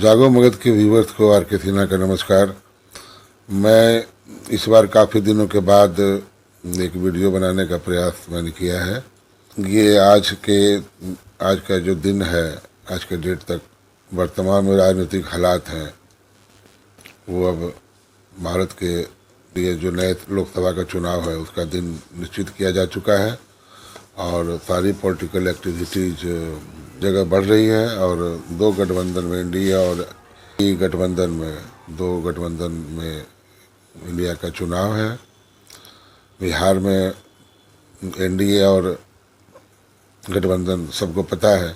जागो मगध के व्यूवर्स को आर के सिन्हा का नमस्कार। मैं इस बार काफ़ी दिनों के बाद एक वीडियो बनाने का प्रयास मैंने किया है। ये आज का जो दिन है, आज के डेट तक वर्तमान में राजनीतिक हालात हैं, वो अब भारत के लिए जो नए लोकसभा का चुनाव है उसका दिन निश्चित किया जा चुका है और सारी पॉलिटिकल एक्टिविटीज जगह बढ़ रही है। और दो गठबंधन में इंडिया और दो गठबंधन में इंडिया का चुनाव है। बिहार में एनडीए और गठबंधन सबको पता है।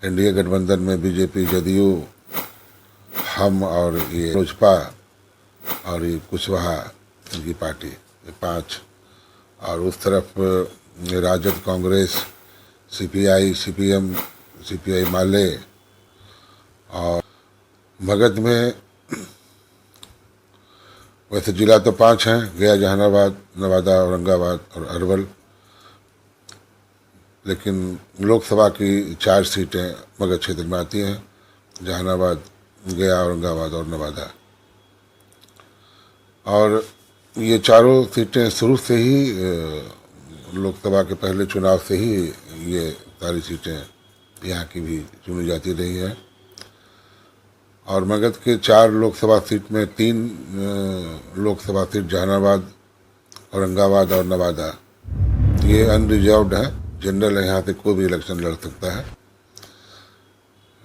एनडीए गठबंधन में बीजेपी, जदयू, हम और ये लोजपा और ये कुशवाहा की पार्टी, ये पांच। और उस तरफ राजद, कांग्रेस, सीपीआई, सीपीएम, सीपीआई माले। और मगध में वैसे जिला तो पांच हैं, गया, जहानाबाद, नवादा, औरंगाबाद और अरवल। लेकिन लोकसभा की 4 सीटें मगध क्षेत्र में आती हैं, जहानाबाद, गया, औरंगाबाद और नवादा। और ये चारों सीटें शुरू से ही लोकसभा के पहले चुनाव से ही ये सारी सीटें यहाँ की भी चुनी जाती रही हैं। और मगध के 4 लोकसभा सीट में 3 लोकसभा सीट जहानाबाद, औरंगाबाद और नवादा ये अनरिजर्व्ड है, जनरल है, यहाँ से कोई भी इलेक्शन लड़ सकता है।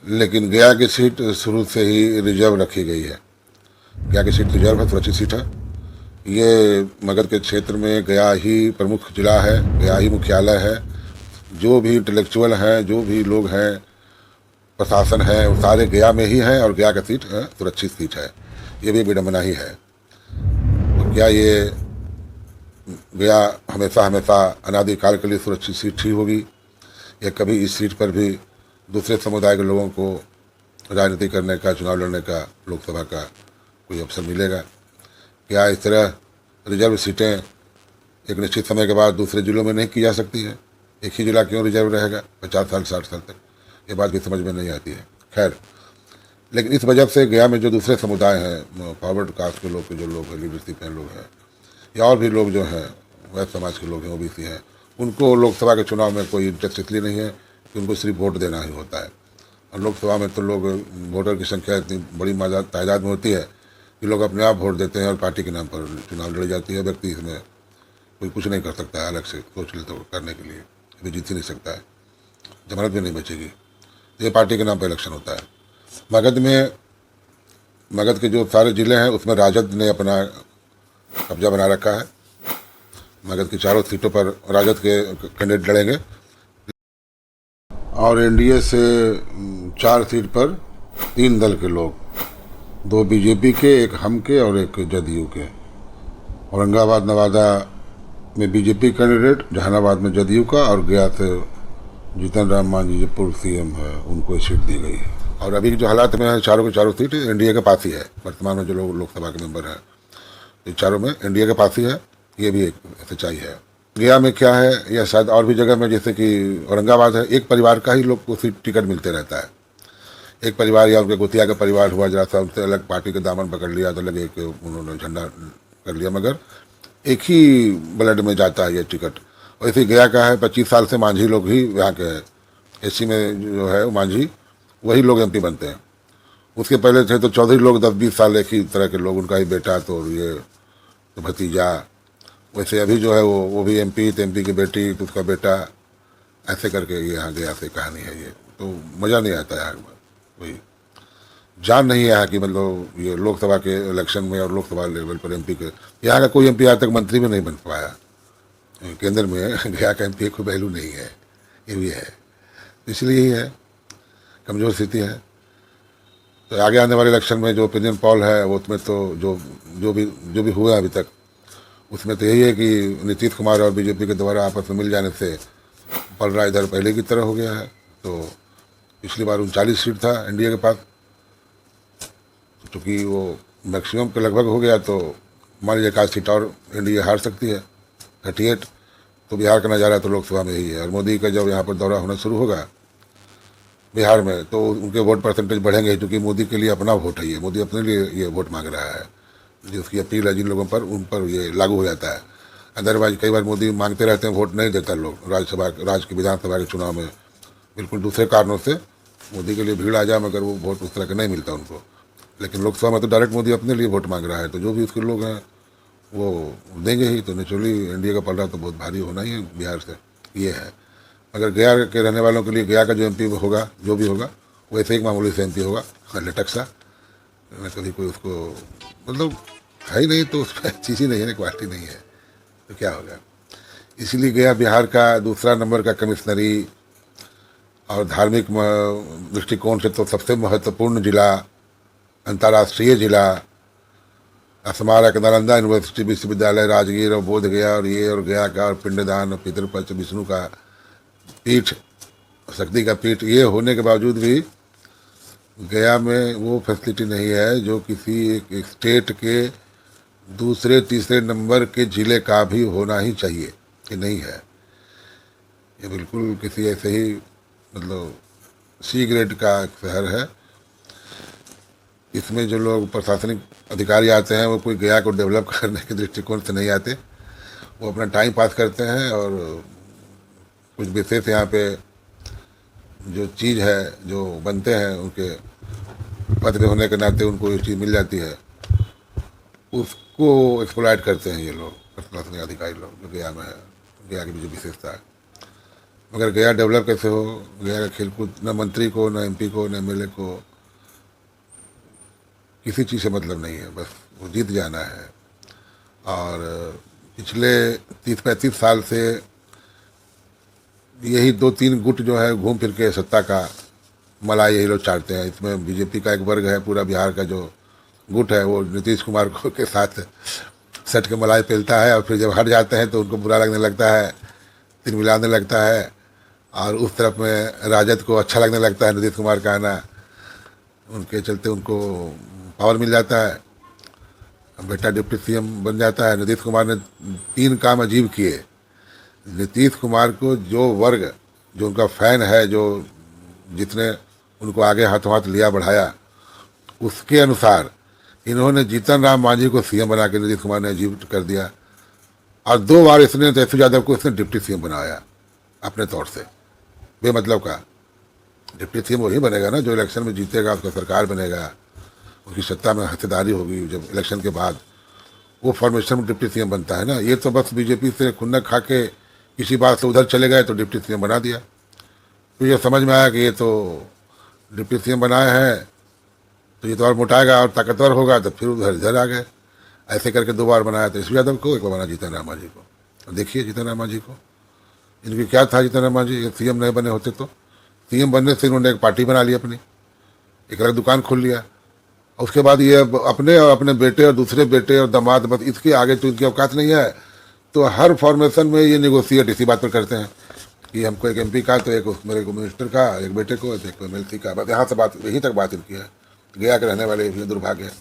लेकिन गया की सीट शुरू से ही रिजर्व रखी गई है। गया की सीट रिजर्व है, सुरक्षित सीट है। ये मगध के क्षेत्र में गया ही प्रमुख जिला है, गया ही मुख्यालय है। जो भी इंटेलेक्चुअल हैं, जो भी लोग हैं, प्रशासन है, वो सारे गया में ही हैं और गया का सीट है, सुरक्षित सीट है। ये भी विडम्बना ही है। तो क्या ये गया हमेशा अनादिकाल के लिए सुरक्षित सीट ही होगी, या कभी इस सीट पर भी दूसरे समुदाय के लोगों को राजनीति करने का, चुनाव लड़ने का, लोकसभा का कोई अवसर मिलेगा? क्या इस तरह रिजर्व सीटें एक निश्चित समय के बाद दूसरे जिलों में नहीं की जा सकती है? एक ही जिला क्यों रिजर्व रहेगा 50 साल 60 साल तक? ये बात भी समझ में नहीं आती है। खैर, लेकिन इस वजह से गया में जो दूसरे समुदाय हैं, फॉरवर्ड कास्ट के लोग के जो लोग हैं, लीडरशिप के लोग हैं, या और भी लोग जो हैं वैश्य समाज के लोग हैं, ओबीसी हैं, उनको लोकसभा के चुनाव में कोई इंटरेस्ट इसलिए नहीं है कि उनको सिर्फ वोट देना ही होता है। और लोकसभा में तो लोग, वोटर की संख्या इतनी बड़ी तादाद में होती है कि लोग अपने आप वोट देते हैं और पार्टी के नाम पर चुनाव लड़ी जाती है। व्यक्ति इसमें कोई कुछ नहीं कर सकता है अलग से सोच ले तो करने के लिए, अभी जीत ही नहीं सकता है, जमानत भी नहीं बचेगी। ये पार्टी के नाम पर इलेक्शन होता है। मगध के जो सारे ज़िले हैं उसमें राजद ने अपना कब्जा बना रखा है। मगध की 4 सीटों पर राजद के कैंडिडेट लड़ेंगे और एनडीए से 4 सीट पर 3 दल के लोग, 2 बीजेपी के, एक हम के और एक जदयू के। औरंगाबाद, नवादा में बीजेपी कैंडिडेट, जहानाबाद में जदयू का, और गया से जीतन राम मांझी जो पूर्व सीएम है उनको सीट दी गई है। और अभी जो हालात में है, चारों की चारों सीट एनडीए के पास ही है। वर्तमान में जो लोग लोकसभा के मेंबर हैं, ये चारों में एनडीए के पास ही है। ये भी एक सच्चाई है। गया में क्या है, या शायद और भी जगह में, जैसे कि औरंगाबाद है, एक परिवार का ही लोग को सीट टिकट मिलते रहता है। एक परिवार या उनके गोतिया का परिवार हुआ, जरा सा उनसे अलग पार्टी के दामन पकड़ लिया तो लगे कि उन्होंने झंडा कर लिया, मगर एक ही ब्लड में जाता है ये टिकट। और इसी गया का है, 25 साल से मांझी लोग ही यहाँ के हैं। एसी में जो है वो मांझी, वही लोग एमपी बनते हैं। उसके पहले थे तो चौधरी लोग 10-20 साल एक ही तरह के लोग, उनका ही बेटा तो ये तो भतीजा। वैसे अभी जो है वो भी एमपी, तो एमपी की बेटी तो उसका बेटा, ऐसे करके ये यहाँ गया से कहानी है। ये तो मज़ा नहीं आता यहाँ, कोई जान नहीं है यहाँ की, मतलब ये लोकसभा के इलेक्शन में और लोकसभा लेवल पर एमपी के, यहाँ का कोई एमपी आज तक मंत्री भी नहीं बन पाया। केंद्र में गया का एमपी कोई वैल्यू नहीं है, ये भी है। इसलिए ही है, कमज़ोर स्थिति है। तो आगे आने वाले इलेक्शन में जो ओपिनियन पोल है वो उसमें तो जो भी हुआ अभी तक, उसमें तो यही है कि नीतीश कुमार और बीजेपी के द्वारा आपस में मिल जाने से पलड़ा इधर पहले की तरह हो गया है। तो पिछली बार 39 सीट था एनडीए के पास, चूँकि वो मैक्सिमम के लगभग हो गया, तो मान लीजिए 1 सीट और एनडीए हार सकती है, 38। तो बिहार का नज़ारा तो लोकसभा में ही है। और मोदी का जब यहाँ पर दौरा होना शुरू होगा बिहार में, तो उनके वोट परसेंटेज बढ़ेंगे, क्योंकि मोदी के लिए अपना वोट है, ये मोदी अपने लिए ये वोट मांग रहा है, जो उसकी अपील है जिन लोगों पर, उन पर ये लागू हो जाता है। अदरवाइज कई बार मोदी मांगते रहते हैं, वोट नहीं देता लोग, राज्य की विधानसभा के चुनाव में बिल्कुल दूसरे कारणों से मोदी के लिए भीड़ आ जाए, मगर वो वोट उस तरह का नहीं मिलता उनको। लेकिन लोकसभा में तो डायरेक्ट मोदी अपने लिए वोट मांग रहा है, तो जो भी उसके लोग हैं वो देंगे ही। तो नेचुरली एनडीए का पलड़ा तो बहुत भारी होना ही है बिहार से, ये है। अगर गया के रहने वालों के लिए गया का जो एमपी होगा, जो भी होगा, वैसे एक मामूली से एमपी होगा, लटक सा, कभी कोई उसको मतलब है ही नहीं, तो उसमें चीज़ ही नहीं है, क्वालिटी नहीं है, तो क्या होगा। इसीलिए गया बिहार का दूसरा नंबर का कमिश्नरी और धार्मिक दृष्टिकोण से तो सबसे महत्वपूर्ण जिला, अंतर्राष्ट्रीय जिला, स्मारक, नालंदा यूनिवर्सिटी विश्वविद्यालय, राजगीर और बोध गया और ये और गया का और पिंडदान और पितृपक्ष विष्णु का पीठ, शक्ति का पीठ, ये होने के बावजूद भी गया में वो फैसिलिटी नहीं है जो किसी एक स्टेट के दूसरे तीसरे नंबर के ज़िले का भी होना ही चाहिए, कि नहीं है। ये बिल्कुल किसी ऐसे ही मतलब सी ग्रेड का शहर है। इसमें जो लोग प्रशासनिक अधिकारी आते हैं वो कोई गया को डेवलप करने के दृष्टिकोण से नहीं आते, वो अपना टाइम पास करते हैं, और कुछ विशेष यहाँ पे जो चीज़ है, जो बनते हैं उनके पद पे होने के नाते उनको ये चीज़ मिल जाती है, उसको एक्सप्लॉइट करते हैं ये लोग, प्रशासनिक अधिकारी लोग, जो गया में है, गया की भी जो विशेषता है। मगर गया डेवलप कैसे हो, गया का खेलकूद न मंत्री को, न एमपी को, न एमएलए को किसी चीज़ से मतलब नहीं है, बस वो जीत जाना है। और पिछले 30-35 साल से यही 2-3 गुट जो है घूम फिर के सत्ता का मलाई यही लोग चाहते हैं। इसमें बीजेपी का एक वर्ग है, पूरा बिहार का जो गुट है वो नीतीश कुमार को के साथ सट के मलाई पेलता है, और फिर जब हट जाते हैं तो उनको बुरा लगने लगता है, तिल मिलाने लगता है, और उस तरफ में राजद को अच्छा लगने लगता है नीतीश कुमार का आना, उनके चलते उनको पावर मिल जाता है, बेटा डिप्टी सीएम बन जाता है। नीतीश कुमार ने 3 काम अजीब किए। नीतीश कुमार को जो वर्ग, जो उनका फैन है, जो जितने उनको आगे हाथों हाथ लिया बढ़ाया, उसके अनुसार इन्होंने जीतन राम मांझी को सीएम बना के नीतीश कुमार ने अजीब कर दिया, और 2 बार इसने तेजस्वी यादव को इसने डिप्टी सीएम बनाया अपने तौर से, बेमतलब का। डिप्टी सीएम वही बनेगा ना जो इलेक्शन में जीतेगा, उसका सरकार बनेगा, उसकी सत्ता में हिस्सेदारी होगी जब इलेक्शन के बाद, वो फॉर्मेशन में डिप्टी सीएम बनता है ना। ये तो बस बीजेपी से खुन्नक खा के किसी बात से उधर चले गए तो डिप्टी सीएम बना दिया। तो ये समझ में आया कि ये तो डिप्टी सीएम बनाया है तो ये तो और मोटाएगा और ताकतवर होगा, तो फिर उधर इधर आ गए। ऐसे करके 2 बार बनाया तेजस्वी यादव को, एक बार बना जीतन राम मांझी को। और देखिए जीतन राम मांझी को, इनकी क्या था, जीतन राम मांझी सीएम नहीं बने होते तो, सीएम बनने से इन्होंने एक पार्टी बना ली अपनी, एक अलग दुकान खोल लिया, उसके बाद ये अपने और अपने बेटे और दूसरे बेटे और दामाद, बस इसके आगे तो इनकी औकात नहीं है। तो हर फॉर्मेशन में ये नेगोशिएट इसी बात पर करते हैं कि हमको एक एमपी का, तो एक मेरे को मिनिस्टर का, एक बेटे को, एक एमएलसी का, बस यहाँ से बात, यहीं तक बात इनकी है। गया के रहने वाले भी दुर्भाग्य है,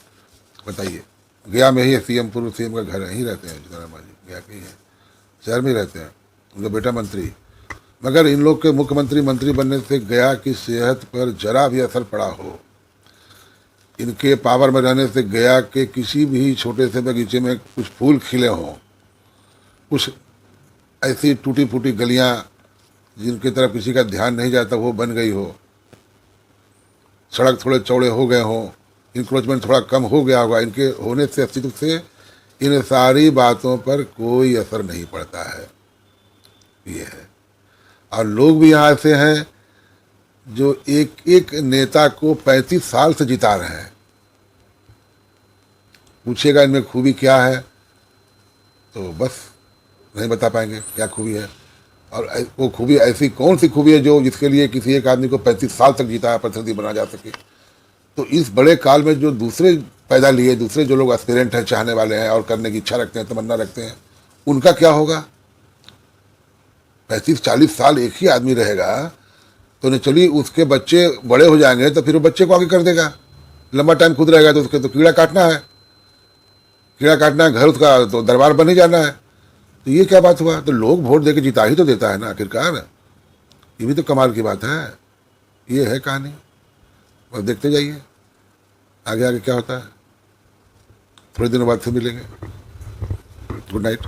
बताइए। गया में ही सीएम, पूर्व सीएम का घर यहीं रहते हैं, जीतन राम मांझी गया के ही है, शहर में ही रहते हैं, उनका बेटा मंत्री। मगर इन लोग के मुख्यमंत्री मंत्री बनने से गया की सेहत पर जरा भी असर पड़ा हो, इनके पावर में रहने से गया के किसी भी छोटे से बगीचे में कुछ फूल खिले हों, कुछ ऐसी टूटी फूटी गलियां जिनकी तरफ किसी का ध्यान नहीं जाता वो बन गई हो, सड़क थोड़े चौड़े हो गए हों, इंक्रोचमेंट थोड़ा कम हो गया होगा, इनके होने से अस्तित्व से इन सारी बातों पर कोई असर नहीं पड़ता है, ये है। और लोग भी यहाँ ऐसे हैं जो एक एक नेता को 35 साल से जिता रहे हैं। पूछेगा इनमें खूबी क्या है तो बस नहीं बता पाएंगे क्या खूबी है। और वो खूबी ऐसी कौन सी खूबी है जो जिसके लिए किसी एक आदमी को 35 साल तक जीता प्रतिनिधि बना जा सके। तो इस बड़े काल में जो दूसरे पैदा लिए, दूसरे जो लोग एस्पिरेंट हैं, चाहने वाले हैं और करने की इच्छा रखते हैं, तमन्ना रखते हैं, उनका क्या होगा। 35-40 साल एक ही आदमी रहेगा तो चलिए उसके बच्चे बड़े हो जाएंगे तो फिर वो बच्चे को आगे कर देगा, लंबा टाइम खुद रहेगा तो उसके तो कीड़ा काटना है, कीड़ा काटना है, घर उसका तो दरबार बन ही जाना है। तो ये क्या बात हुआ। तो लोग वोट देके जिता ही तो देता है ना आखिरकार, ये भी तो कमाल की बात है। ये है कहानी। और देखते जाइए आगे आगे क्या होता है। थोड़े दिनों बाद फिर मिलेंगे। Good night.